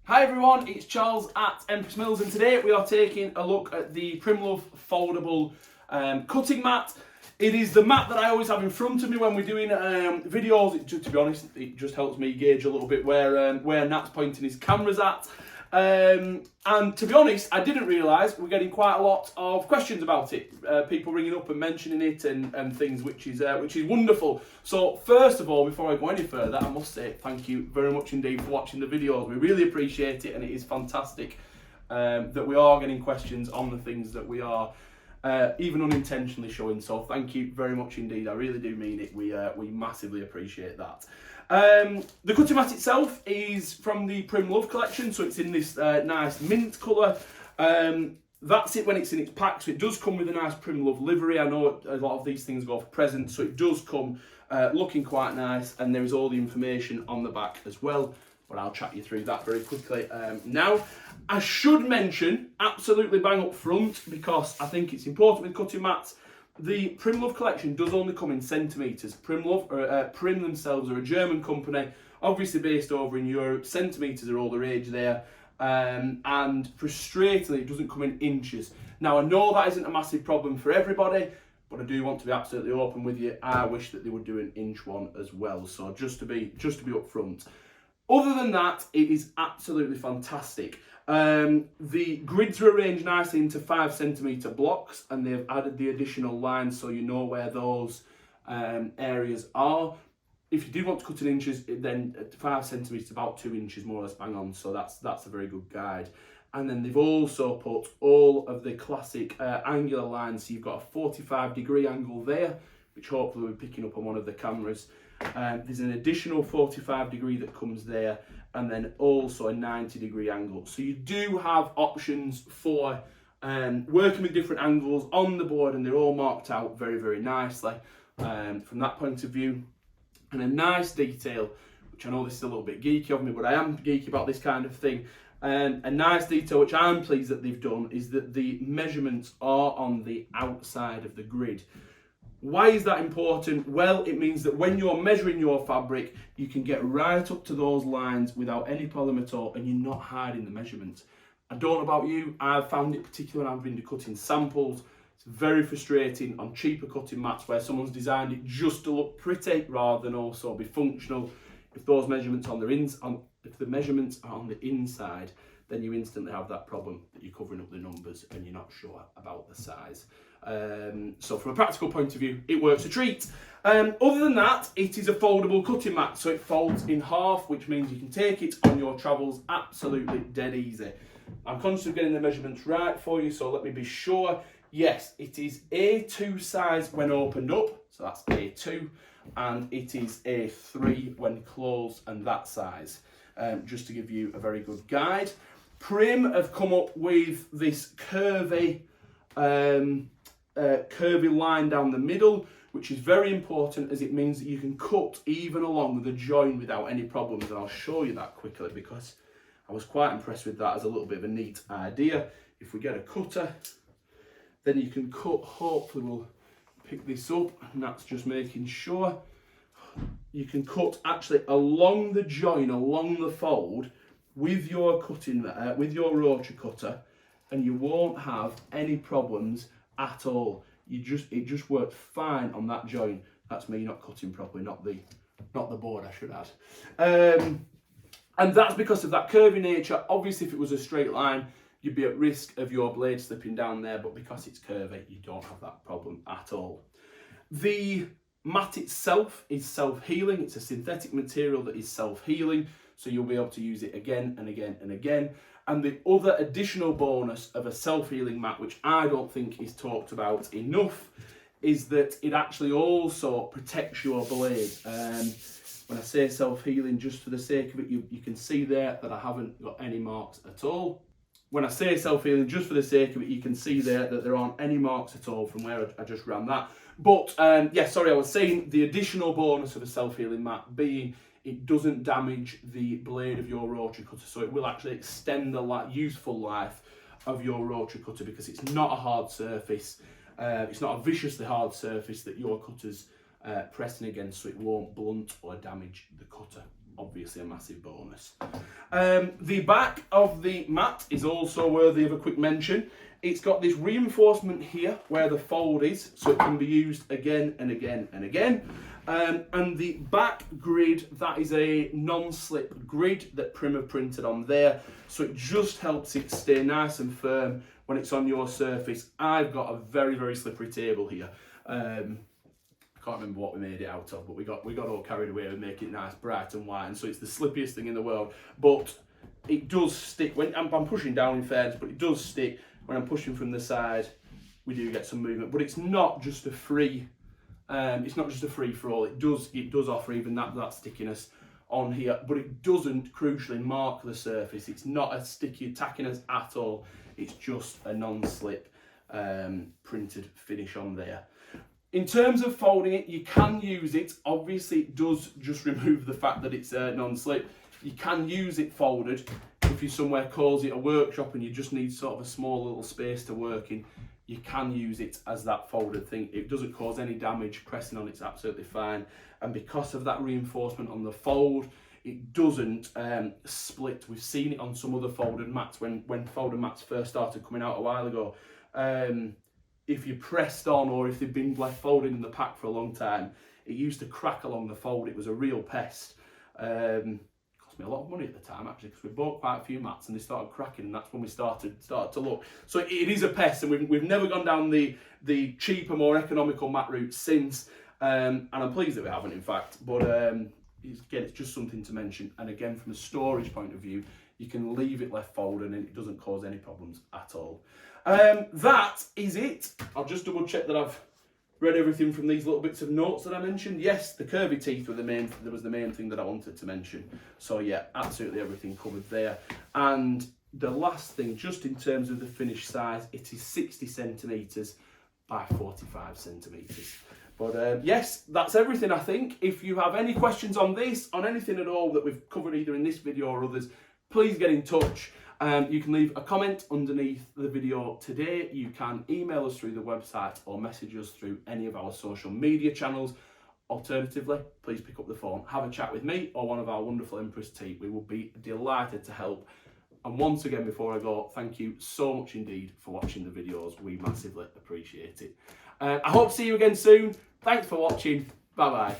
Hi everyone, it's Charles at Empress Mills, and today we are taking a look at the Prym foldable cutting mat. It is the mat that I always have in front of me when we're doing videos. To be honest, it just helps me gauge a little bit where Nat's pointing his cameras at. And to be honest, I didn't realise we're getting quite a lot of questions about it. People ringing up and mentioning it and things, which is wonderful. So first of all, before I go any further, I must say thank you very much indeed for watching the videos. We really appreciate it, and it is fantastic that we are getting questions on the things that we are even unintentionally showing. So thank you very much indeed. I really do mean it. We massively appreciate that. The cutting mat itself is from the Prym collection, so it's in this nice mint colour. That's it when it's in its pack, so it does come with a nice Prym livery. I know a lot of these things go for presents, so it does come looking quite nice, and there is all the information on the back as well, but I'll chat you through that very quickly now. I should mention, absolutely bang up front, because I think it's important with cutting mats, the Prym collection does only come in centimetres. Prym themselves are a German company, obviously based over in Europe. Centimetres are all the rage there, and frustratingly, it doesn't come in inches. Now, I know that isn't a massive problem for everybody, but I do want to be absolutely open with you. I wish that they would do an inch one as well. So just to be upfront. Other than that, it is absolutely fantastic. The grids are arranged nicely into 5 centimetre blocks, and they've added the additional lines so you know where those areas are. If you do want to cut in inches, then 5 centimetres, about 2 inches more or less bang on, so that's a very good guide. And then they've also put all of the classic angular lines, so you've got a 45-degree angle there, which hopefully we're picking up on one of the cameras. There's an additional 45-degree that comes there, and then also a 90-degree angle. So you do have options for working with different angles on the board, and they're all marked out very, very nicely from that point of view. And a nice detail, which I know this is a little bit geeky of me, but I am geeky about this kind of thing. A nice detail, which I'm pleased that they've done, is that the measurements are on the outside of the grid. Why is that important? Well, it means that when you're measuring your fabric, you can get right up to those lines without any problem at all, and you're not hiding the measurements. I don't know about you, I've found it particularly when I've been cutting samples. It's very frustrating on cheaper cutting mats where someone's designed it just to look pretty rather than also be functional. If those measurements if the measurements are on the inside, then you instantly have that problem that you're covering up the numbers and you're not sure about the size. So from a practical point of view, it works a treat. Other than that, it is a foldable cutting mat, so it folds in half, which means you can take it on your travels absolutely dead easy. I'm conscious of getting the measurements right for you, so let me be sure. Yes, it is A2 size when opened up, so that's A2, and it is A3 when closed, and that size, just to give you a very good guide. Prym have come up with this curvy line down the middle, which is very important as it means that you can cut even along the join without any problems, and I'll show you that quickly because I was quite impressed with that as a little bit of a neat idea. If we get a cutter, then you can cut. Hopefully we'll pick this up, and that's just making sure you can cut actually along the join, along the fold, with your with your rotary cutter, and you won't have any problems at all. It just worked fine on that join. That's me not cutting properly, not the board, I should add. And that's because of that curvy nature. Obviously, if it was a straight line, you'd be at risk of your blade slipping down there, but because it's curvy, you don't have that problem at all. The mat itself is self-healing. It's a synthetic material that is self-healing, so you'll be able to use it again and again and again. And the other additional bonus of a self-healing mat, which I don't think is talked about enough, is that it actually also protects your blade. When I say self-healing, just for the sake of it, you can see there that I haven't got any marks at all. When I say self-healing, just for the sake of it, you can see there that there aren't any marks at all from where I just ran that. But yeah, sorry, I was saying the additional bonus of a self-healing mat being it doesn't damage the blade of your rotary cutter, so it will actually extend the useful life of your rotary cutter because it's not a hard surface. It's not a viciously hard surface that your cutter's pressing against, so it won't blunt or damage the cutter. Obviously a massive bonus. The back of the mat is also worthy of a quick mention. It's got this reinforcement here where the fold is, so it can be used again and again and again. And the back grid, that is a non-slip grid that Prym have printed on there, so it just helps it stay nice and firm when it's on your surface. I've got a very, very slippery table here. I can't remember what we made it out of, but we got all carried away with making it nice, bright and white, and so it's the slippiest thing in the world. But it does stick when I'm pushing down, in fairness, but it does stick when I'm pushing from the side. We do get some movement, but it's not just a free. It's not just a free for all. It does offer even that stickiness on here, but it doesn't crucially mark the surface. It's not a sticky tackiness at all. It's just a non-slip printed finish on there. In terms of folding it, you can use it. Obviously, it does just remove the fact that it's non-slip. You can use it folded if you're somewhere cosy at a workshop and you just need sort of a small little space to work in. You can use it as that folded thing. It doesn't cause any damage. Pressing on it's absolutely fine. And because of that reinforcement on the fold, it doesn't split. We've seen it on some other folded mats when folded mats first started coming out a while ago. If you pressed on, or if they've been left folded in the pack for a long time, it used to crack along the fold. It was a real pest. Cost me a lot of money at the time, actually, because we bought quite a few mats and they started cracking, and that's when we started to look. So it is a pest, and we've never gone down the cheaper, more economical mat route since, and I'm pleased that we haven't, in fact. But again, it's just something to mention. And again, from a storage point of view, you can leave it left folded and it doesn't cause any problems at all. That is it. I'll just double check that I've read everything from these little bits of notes that I mentioned. Yes, the curvy teeth were the main thing that I wanted to mention. So yeah, absolutely everything covered there. And the last thing, just in terms of the finish size, it is 60 centimetres by 45 centimetres. But yes, that's everything, I think. If you have any questions on this, on anything at all that we've covered either in this video or others, please get in touch. You can leave a comment underneath the video today. You can email us through the website or message us through any of our social media channels. Alternatively, please pick up the phone, have a chat with me or one of our wonderful Empress team. We will be delighted to help. And once again, before I go, thank you so much indeed for watching the videos. We massively appreciate it. I hope to see you again soon. Thanks for watching. Bye bye.